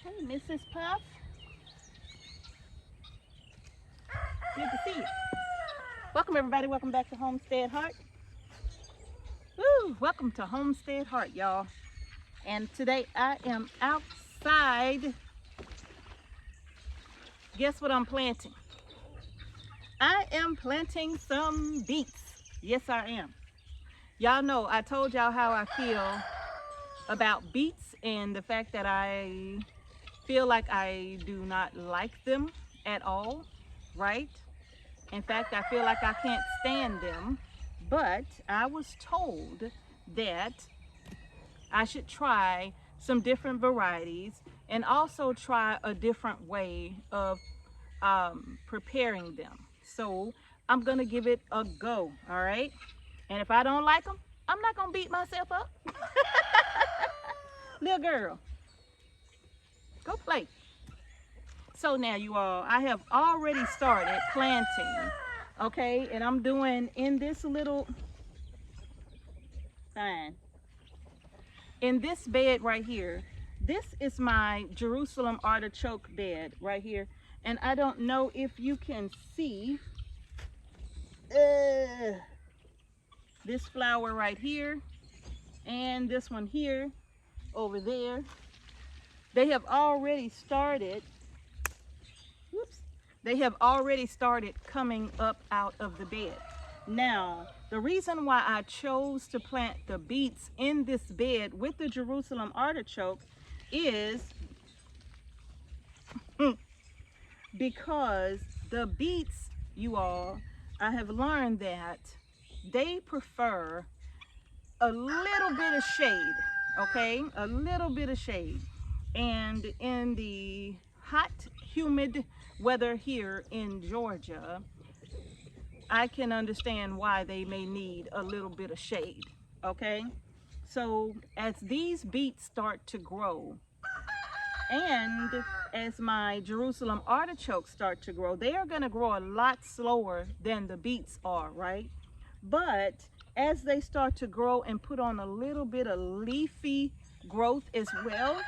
Hey, Mrs. Puff. Good to see you. Welcome, everybody. Welcome back to Homestead Heart. Woo! Welcome to Homestead Heart, y'all. And today I am outside. Guess what I'm planting? I am planting some beets. Yes, I am. Y'all know I told y'all how I feel about beets and the fact that I feel like I do not like them at all, right? In fact, I feel like I can't stand them, but I was told that I should try some different varieties and also try a different way of preparing them. So I'm gonna give it a go, all right? And if I don't like them, I'm not gonna beat myself up. Little girl, go play. So now you all, I have already started planting, okay? And I'm doing in this little, in this bed right here. This is my Jerusalem artichoke bed right here. And I don't know if you can see this flower right here and this one here over there. They have already started, whoops, they have already started coming up out of the bed. Now, the reason why I chose to plant the beets in this bed with the Jerusalem artichoke is because the beets, you all, I have learned that they prefer a little bit of shade, okay? A little bit of shade. And in the hot, humid weather here in Georgia, I can understand why they may need a little bit of shade, okay? So as these beets start to grow, and as my Jerusalem artichokes start to grow, they are gonna grow a lot slower than the beets are, right? But as they start to grow and put on a little bit of leafy growth as well,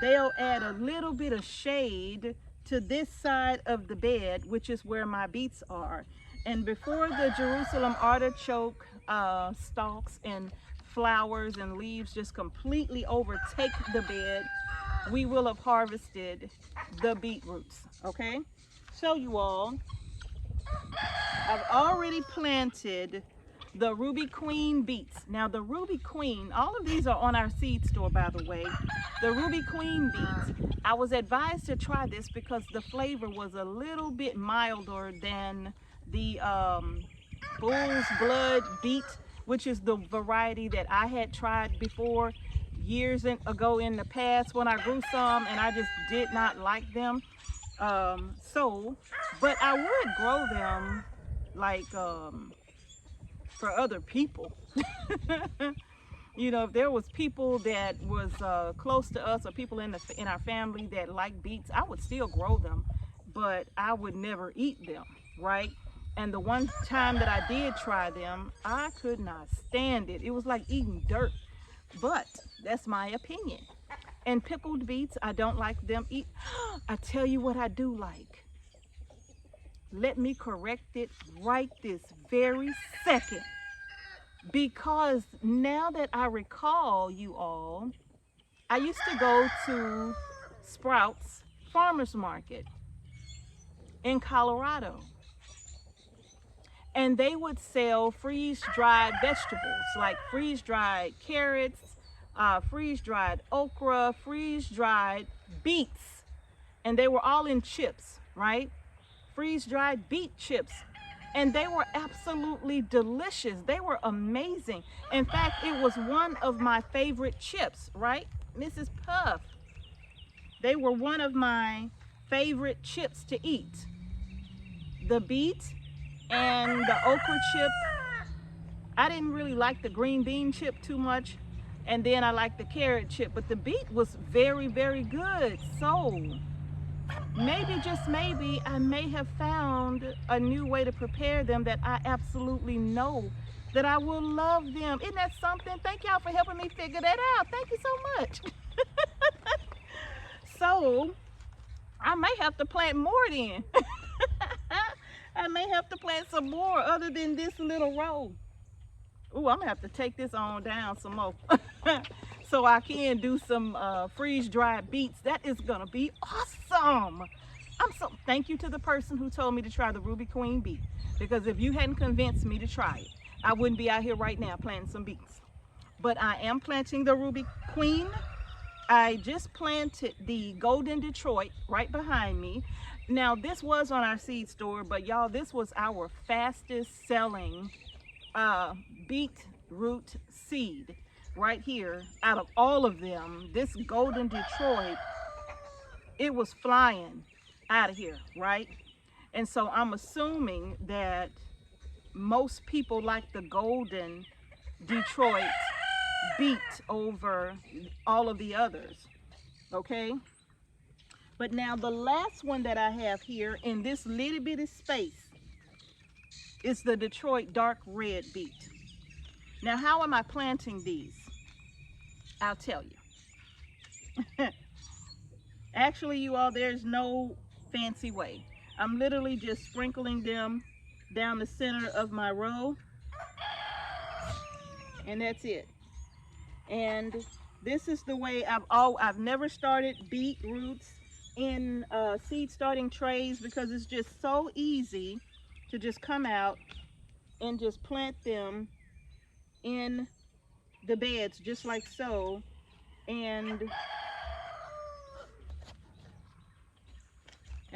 they'll add a little bit of shade to this side of the bed, which is where my beets are. And before the Jerusalem artichoke stalks and flowers and leaves just completely overtake the bed, we will have harvested the beetroots, okay? So you all, I've already planted the Ruby Queen beets. Now the Ruby Queen, all of these are on our seed store, by the way. The Ruby Queen beets, I was advised to try this because the flavor was a little bit milder than the bull's blood beet, which is the variety that I had tried before years ago in the past when I grew some, and I just did not like them. But I would grow them like for other people. You know, if there was people that was close to us or people in our family that like beets, I would still grow them, but I would never eat them, right? And the one time that I did try them, I could not stand it. It was like eating dirt, but that's my opinion. And pickled beets, I don't like them. I tell you what I do like. Let me correct it right this very second. Because now that I recall, you all, I used to go to Sprouts Farmers Market in Colorado. And they would sell freeze-dried vegetables, like freeze-dried carrots, freeze-dried okra, freeze-dried beets. And they were all in chips, right? Freeze-dried beet chips. And they were absolutely delicious. They were amazing. In fact, it was one of my favorite chips, right, Mrs. Puff? They were one of my favorite chips to eat. The beet and the okra chip. I didn't really like the green bean chip too much. And then I liked the carrot chip, but the beet was very, very good. So maybe, just maybe, I may have found a new way to prepare them that I absolutely know that I will love them. Isn't that something? Thank y'all for helping me figure that out. Thank you so much. So I may have to plant more then. I may have to plant some more other than this little row. Ooh, I'm gonna have to take this on down some more. So I can do some freeze-dried beets. That is gonna be awesome. Thank you to the person who told me to try the Ruby Queen beet, because if you hadn't convinced me to try it, I wouldn't be out here right now planting some beets. But I am planting the Ruby Queen. I just planted the Golden Detroit right behind me. Now this was on our seed store, but y'all, this was our fastest selling beetroot seed right here. Out of all of them, this Golden Detroit, it was flying out of here, right? And so I'm assuming that most people like the Golden Detroit beet over all of the others, okay? But now the last one that I have here in this little bitty space is the Detroit dark red beet. Now, how am I planting these? I'll tell you. Actually, you all, there's no fancy way. I'm literally just sprinkling them down the center of my row, and that's it. And this is the way I've never started beetroots in seed starting trays, because it's just so easy to just come out and just plant them in the beds just like so. And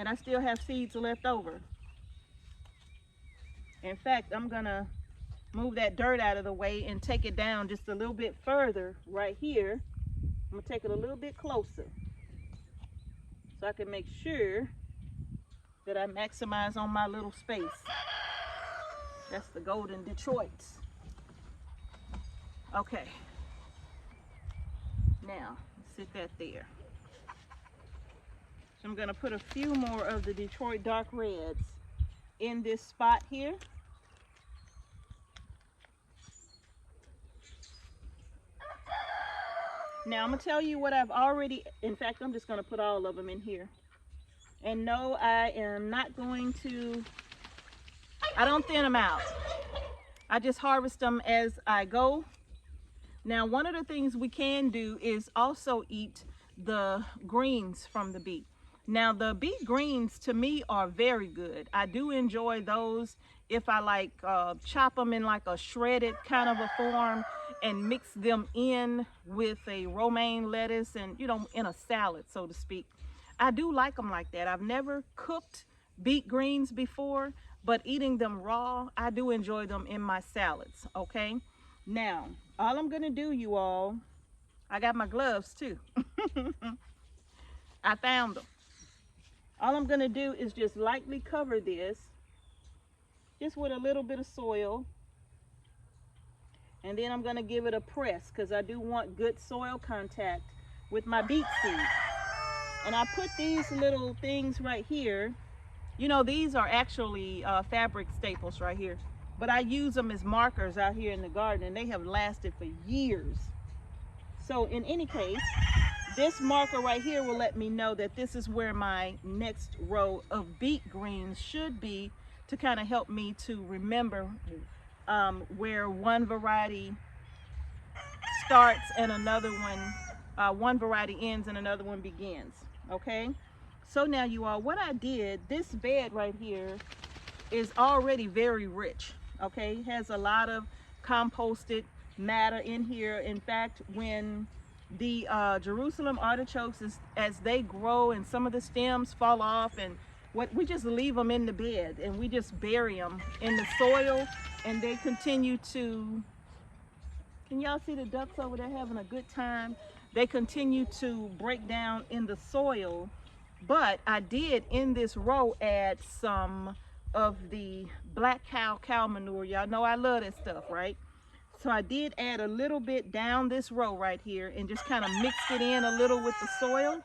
I still have seeds left over. In fact, I'm gonna move that dirt out of the way and take it down just a little bit further right here. I'm gonna take it a little bit closer so I can make sure that I maximize on my little space. That's the Golden Detroits. Okay, now sit that there. So I'm gonna put a few more of the Detroit dark reds in this spot here. Now I'm gonna tell you what I've already, in fact, I'm just gonna put all of them in here. And no, I am not going to, I don't thin them out. I just harvest them as I go. Now, one of the things we can do is also eat the greens from the beet. Now, the beet greens to me are very good. I do enjoy those if I like chop them in like a shredded kind of a form and mix them in with a romaine lettuce and, you know, in a salad, so to speak. I do like them like that. I've never cooked beet greens before, but eating them raw, I do enjoy them in my salads, okay? Now, all I'm gonna do, you all, I got my gloves too. I found them. All I'm gonna do is just lightly cover this, just with a little bit of soil. And then I'm gonna give it a press, because I do want good soil contact with my beet seed. And I put these little things right here. You know, these are actually fabric staples right here, but I use them as markers out here in the garden, and they have lasted for years. So in any case, this marker right here will let me know that this is where my next row of beet greens should be, to kind of help me to remember where one variety starts and another one variety ends and another one begins. Okay, so now you all, what I did, this bed right here is already very rich. Okay, it has a lot of composted matter in here. In fact, when the Jerusalem artichokes, as they grow and some of the stems fall off, and we just leave them in the bed and we just bury them in the soil, and they continue to, can y'all see the ducks over there having a good time? They continue to break down in the soil. But I did in this row add some of the black cow manure. Y'all know I love that stuff, right? So I did add a little bit down this row right here and just kind of mixed it in a little with the soil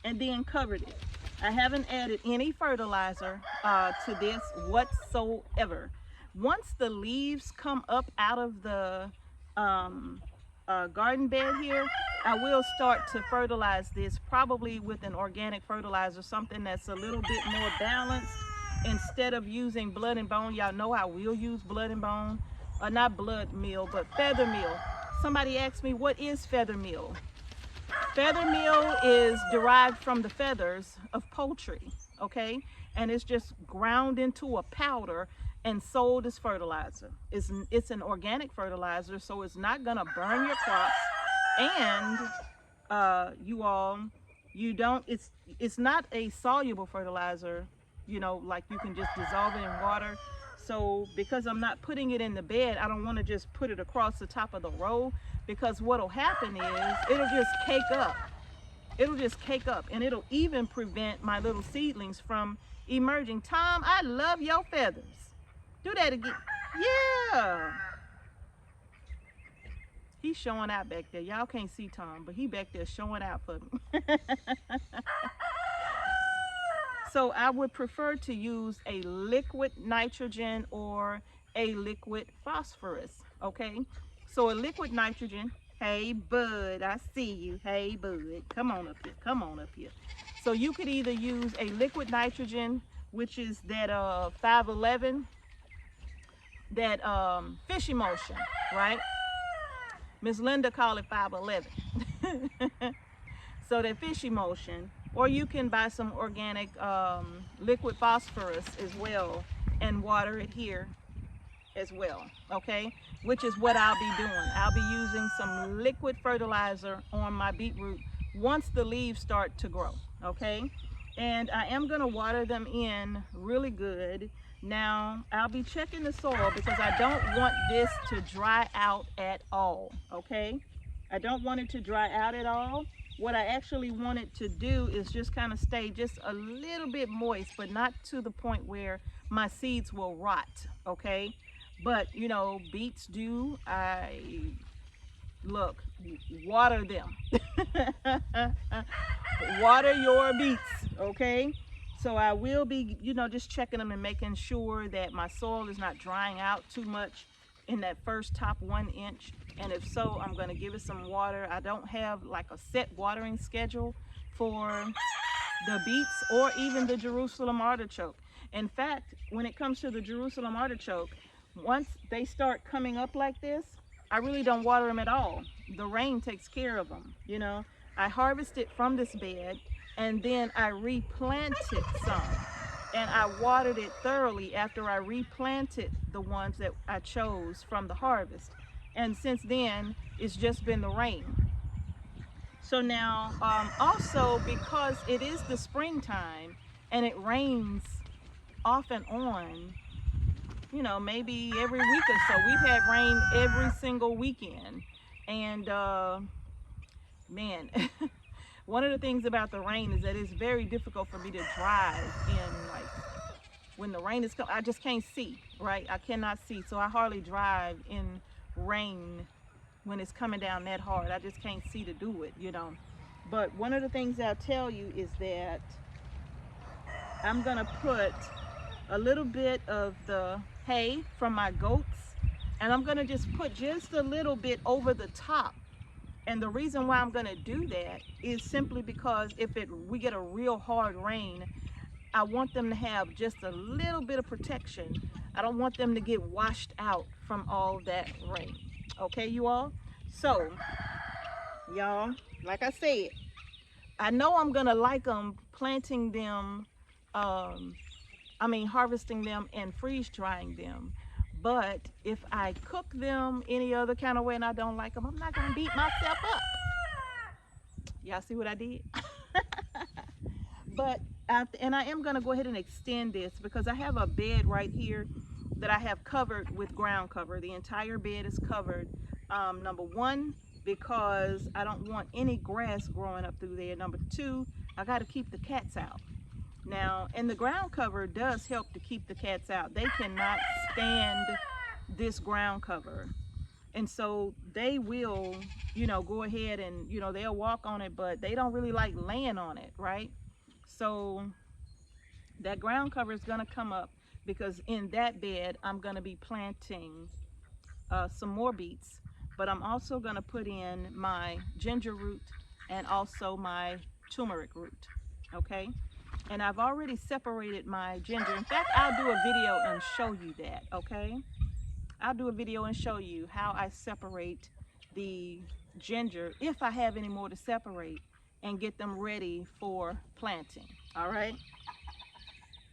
and then covered it. I haven't added any fertilizer to this whatsoever. Once the leaves come up out of the garden bed here, I will start to fertilize this probably with an organic fertilizer, something that's a little bit more balanced. Instead of using blood and bone, y'all know I will use blood and bone, not blood meal, but feather meal. Somebody asked me, what is feather meal? Feather meal is derived from the feathers of poultry, okay? And it's just ground into a powder and sold as fertilizer. It's an organic fertilizer, so it's not gonna burn your crops. And you don't, it's not a soluble fertilizer, you know, like you can just dissolve it in water. So because I'm not putting it in the bed, I don't want to just put it across the top of the row, because what'll happen is it'll just cake up. It'll just cake up, and it'll even prevent my little seedlings from emerging. Tom, I love your feathers. Do that again. Yeah. He's showing out back there. Y'all can't see Tom, but he back there showing out for me. So I would prefer to use a liquid nitrogen or a liquid phosphorus, okay? So a liquid nitrogen, hey bud, I see you, hey bud, come on up here, come on up here. So you could either use a liquid nitrogen, which is that 511, that fish emulsion, right? Miss Linda called it 511. So that fish emulsion, or you can buy some organic liquid phosphorus as well and water it here as well, okay? Which is what I'll be doing. I'll be using some liquid fertilizer on my beetroot once the leaves start to grow, okay? And I am gonna water them in really good. Now, I'll be checking the soil because I don't want this to dry out at all, okay? I don't want it to dry out at all. What I actually want it to do is just kind of stay just a little bit moist, but not to the point where my seeds will rot, okay? But, you know, beets do, look, water them. Water your beets, okay? So I will be, you know, just checking them and making sure that my soil is not drying out too much in that first top 1 inch. And if so, I'm going to give it some water. I don't have like a set watering schedule for the beets or even the Jerusalem artichoke. In fact, when it comes to the Jerusalem artichoke, once they start coming up like this, I really don't water them at all. The rain takes care of them, you know. I harvest it from this bed and then I replanted some. And I watered it thoroughly after I replanted the ones that I chose from the harvest. And since then, it's just been the rain. So now, also because it is the springtime and it rains off and on, you know, maybe every week or so. We've had rain every single weekend. And man, one of the things about the rain is that it's very difficult for me to drive in, like, when the rain is coming. I just can't see, right? I cannot see. So I hardly drive in rain when it's coming down that hard. I just can't see to do it, you know. But one of the things I'll tell you is that I'm gonna put a little bit of the hay from my goats, and I'm gonna just put just a little bit over the top. And the reason why I'm gonna do that is simply because if we get a real hard rain, I want them to have just a little bit of protection. I don't want them to get washed out from all that rain. Okay, you all? So, y'all, like I said, I know I'm gonna like them planting them, harvesting them and freeze drying them. But if I cook them any other kind of way and I don't like them, I'm not gonna beat myself up. Y'all see what I did? But and I am gonna go ahead and extend this because I have a bed right here that I have covered with ground cover. The entire bed is covered. Number one, because I don't want any grass growing up through there. Number two, I got to keep the cats out. Now, and the ground cover does help to keep the cats out. They cannot stand this ground cover. And so they will, you know, go ahead and, you know, they'll walk on it, but they don't really like laying on it, right? So that ground cover is going to come up because in that bed, I'm going to be planting some more beets. but I'm also going to put in my ginger root and also my turmeric root, okay? And I've already separated my ginger. In fact, I'll do a video and show you that, okay? I'll do a video and show you how I separate the ginger, if I have any more to separate, and get them ready for planting, all right?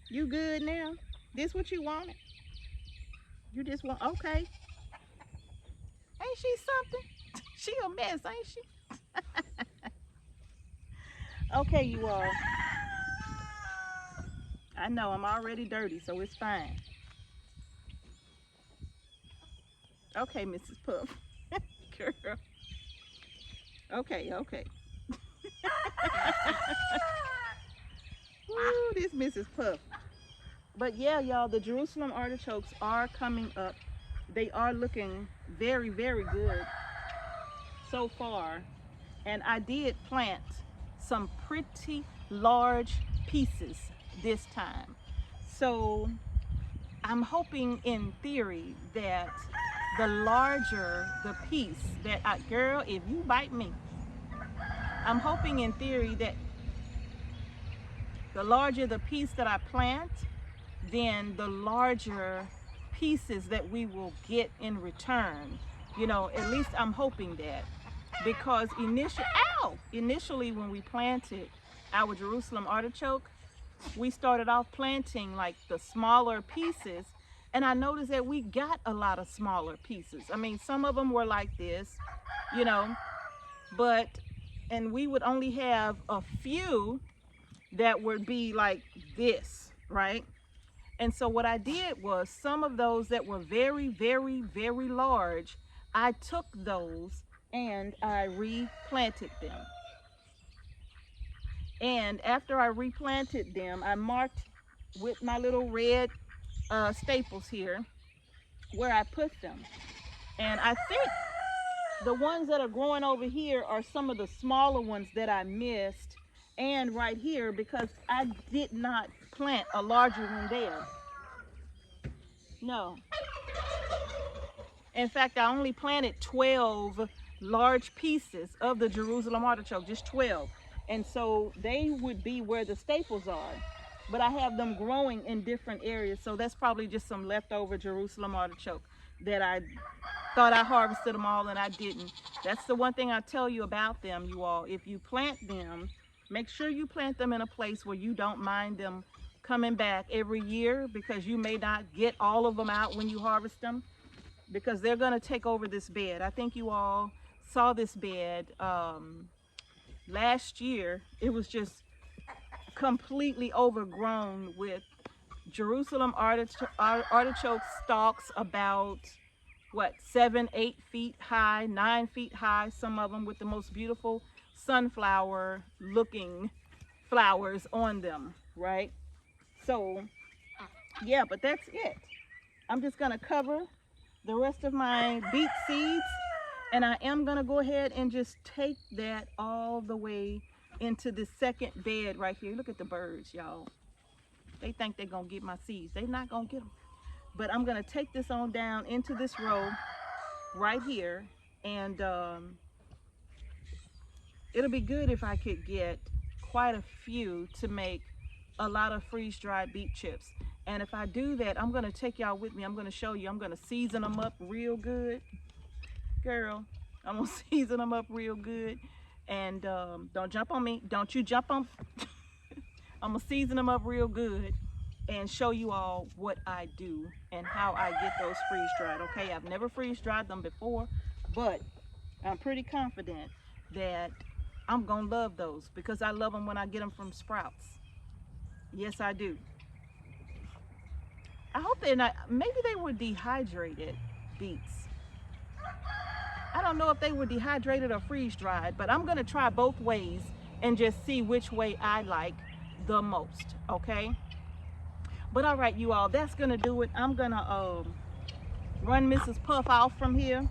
You good now? This what you wanted? You just want, okay. Ain't she something? She a mess, ain't she? Okay, you all. I know I'm already dirty, so it's fine. Okay, Mrs. Puff. Girl. Okay, okay. Woo, this Mrs. Puff. But yeah, y'all, the Jerusalem artichokes are coming up. They are looking very, very good so far. And I did plant some pretty large pieces this time. So I'm hoping in theory that the larger the piece that girl, if you bite me, I'm hoping in theory that the larger the piece that I plant, then the larger pieces that we will get in return. You know, at least I'm hoping that, because initially when we planted our Jerusalem artichoke, we started off planting like the smaller pieces, and I noticed that we got a lot of smaller pieces. I mean, some of them were like this, you know, and we would only have a few that would be like this, right? And so what I did was, some of those that were very, very, very large, I took those and I replanted them. And after I replanted them, I marked with my little red staples here where I put them. And I think the ones that are growing over here are some of the smaller ones that I missed, and right here, because I did not plant a larger one there. No. In fact, I only planted 12 large pieces of the Jerusalem artichoke, just 12. And so they would be where the staples are. But I have them growing in different areas, so that's probably just some leftover Jerusalem artichoke that I thought I harvested them all and I didn't. That's the one thing I tell you about them, you all. If you plant them, make sure you plant them in a place where you don't mind them coming back every year, because you may not get all of them out when you harvest them, because they're going to take over this bed. I think you all saw this bed last year. It was just completely overgrown with Jerusalem artichoke stalks, about what, 7-8 feet high, 9 feet high, some of them with the most beautiful sunflower looking flowers on them, right? So yeah, but that's it. I'm just gonna cover the rest of my beet seeds, and I am gonna go ahead and just take that all the way into the second bed right here. Look at the birds, y'all. They think they're gonna get my seeds. They're not gonna get them. But I'm gonna take this on down into this row right here, and it'll be good if I could get quite a few to make a lot of freeze-dried beet chips. And if I do that, I'm gonna take y'all with me. I'm gonna show you. I'm gonna season them up real good. Girl, I'm gonna season them up real good. And don't jump on me. Don't you jump on. I'm gonna season them up real good and show you all what I do and how I get those freeze-dried, okay? I've never freeze-dried them before, but I'm pretty confident that I'm gonna love those, because I love them when I get them from Sprouts. Yes, I do. I hope they're not, maybe they were dehydrated beets. I don't know if they were dehydrated or freeze-dried, but I'm gonna try both ways and just see which way I like the most, okay? But all right, you all, that's gonna do it. I'm gonna run Mrs. Puff off from here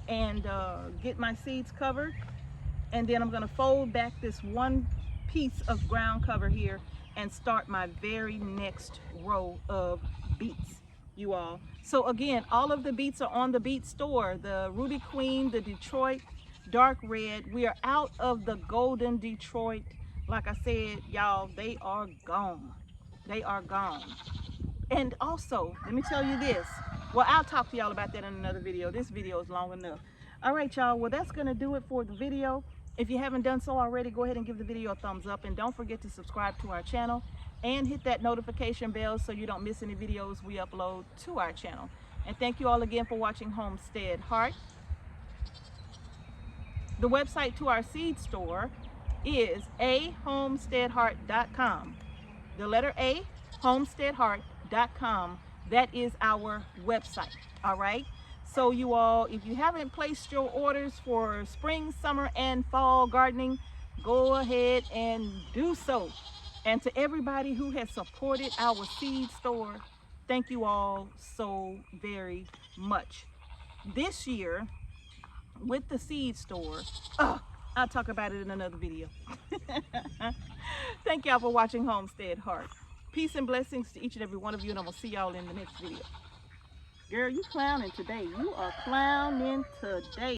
and get my seeds covered, and then I'm gonna fold back this one piece of ground cover here and start my very next row of beets. you all. So again, all of the beets are on the BEET store. The Ruby Queen, the Detroit Dark Red. We are out of the Golden Detroit. Like I said, y'all, they are gone. They are gone. And also, let me tell you this. Well, I'll talk to y'all about that in another video. This video is long enough. All right, y'all. Well, that's going to do it for the video. If you haven't done so already, go ahead and give the video a thumbs up. And don't forget to subscribe to our channel and hit that notification bell so you don't miss any videos we upload to our channel. And thank you all again for watching Homestead Heart. The website to our seed store is ahomesteadheart.com. The letter A, homesteadheart.com. That is our website. All right. So you all, if you haven't placed your orders for spring, summer, and fall gardening, go ahead and do so. And to everybody who has supported our seed store, thank you all so very much. This year, with the seed store, I'll talk about it in another video. Thank y'all for watching Homestead Heart. Peace and blessings to each and every one of you, and I'm gonna see y'all in the next video. Girl, you clowning today. You are clowning today.